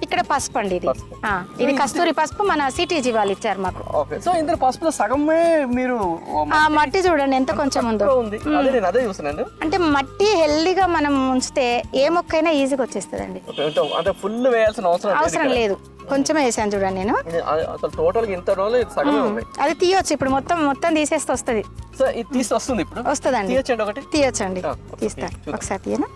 ఇక్కడ పసుపు అండి ఇది. ఇది కస్తూరి పసుపు మన సిటీజీ వాళ్ళు ఇచ్చారు మాకు. ఓకే. సో ఇందులో పసుపులో సగమే మీరు ఆ మట్టి చూడండి ఎంత కొంచెం ఉందో. ఉంది. అదే నేను అదే చూస్తున్నాను. అంటే మట్టి హెల్దీగా మనం ఉంచితే ఏ మొక్కైనా ఈజీగా వచ్చేస్తుందండి. అంటే ఫుల్ వేయాల్సిన అవసరం లేదు, కొంచెమే వేసాను చూడండి నేను. అసలు టోటల్ ఇంత రోజులు సగమే ఉంది. అది తీయొచ్చు ఇప్పుడు, మొత్తం తీసేస్తే వస్తుంది. సో ఇది తీసి వస్తుంది ఇప్పుడు. వస్తుందండి. తీయొచ్చండి ఒకటి. తీయొచ్చండి, తీస్తాను ఒకసారి తీయను.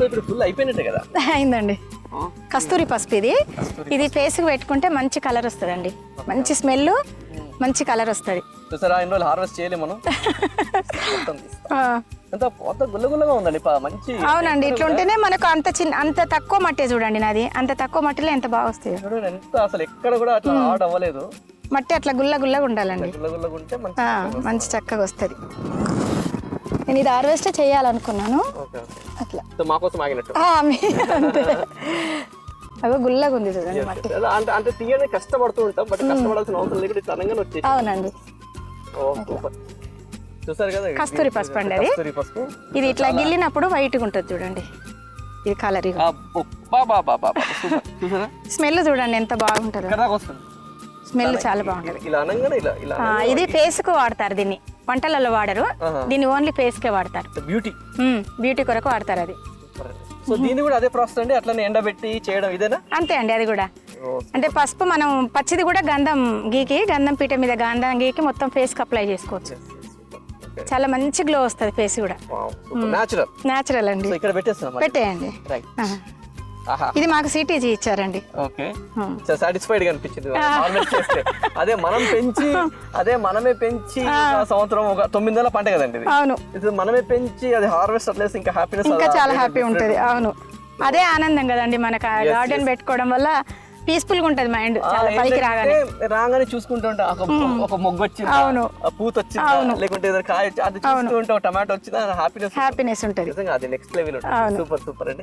ఇప్పుడు ఫుల్ అయిపోయినట్టే కదా. అయిందండి. కస్తూరి పసుపు ఇది. ఇది ఫేస్కి పెట్టుకుంటే మంచి కలర్ వస్తుందండి, మంచి స్మెల్, మంచి కలర్ వస్తుంది. చూసారా ఇన్ని రోజులు హార్వెస్ట్ చేయలేము మనం. అంత గుల్లగుల్లగా ఉందండి మంచి. అవునండి, ఇట్లా ఉంటేనే మనకు అంత తక్కువ మట్టే చూడండి నాది, అంత తక్కువ మట్టిలో ఎంత బాగా వస్తుంది. ఎంత అసలు ఎక్కడ కూడా అట్లా హార్డ్ అవ్వలేదు. మట్టి అట్లా గుల్లగుల్లగా ఉండాలండి, గుల్లగుల్లగా ఉంటే మంచి చక్కగా వస్తుంది. నేను ఇది హార్వెస్ట్ చేయాలనుకున్నాను అట్లా. మాకోసం ఆగినట్టు. అవి గుల్లగా ఉంది చూడండి మట్టి. అంటే తీయడానికి కష్టపడుతూ ఉంటాం, బట్ కష్టపడాల్సిన అవసరం లేదు, తెలంగాణ వచ్చేసి. అవునండి. చూసారు కదా కస్తూరి పసుపు అండి అది. ఇది ఇట్లా గిల్లినప్పుడు వైట్గా ఉంటుంది చూడండి, ఇది కలర్. స్మెల్ చూడండి ఎంత బాగుంటుంది, స్మెల్ చాలా బాగుంటుంది. ఇది ఫేస్ కు వాడతారు, దీన్ని వంటలలో వాడరు, దీన్ని ఓన్లీ ఫేస్ కే వాడతారు. బ్యూటీ కొరకు వాడతారు అది. సో దీన్ని కూడా అదే ప్రాసెస్ అండి, అట్లనే ఎండబెట్టి చేయడం ఇదేనా? అంతే అండి, అది కూడా. అంటే పసుపు మనం పచ్చిది కూడా గంధం పీట మీద గంధం గీకి మొత్తం ఫేస్ కి అప్లై చేసుకోవచ్చు. చాలా మంచి గ్లో వస్తుంది ఫేస్ కూడా. న్యాచురల్ అండి. పెట్టేయండి. ఇది మాకు సిటీజీ ఇచ్చారండి. ఓకే, సాటిస్ఫైడ్ గా అనిపించింది. అదే మనమే పెంచి సంవత్సరం ఒక 9 నెలల పంట కదండి. అవును, ఇది మనమే పెంచి అది హార్వెస్ట్ అట్లేసి ఇంకా హ్యాపీనెస్, ఇంకా చాలా హ్యాపీ ఉంటుంది. అవును, అదే ఆనందం కదండి మనకు. గార్డెన్ పెట్టుకోవడం వల్ల పీస్ఫుల్ గా ఉంటది మైండ్. చాలా పైకి రాగానే చూసుకుంటూ ఉంటా, ఒక మొగ్గు వచ్చింది, పూత వచ్చింది, లేకుంటే కాయ వచ్చింది, అది చూసుకుంటూ టమాటో వచ్చింది, హ్యాపీనెస్ ఉంటుంది. అది నెక్స్ట్ లెవెల్ ఉంటుంది. సూపర్ అండి.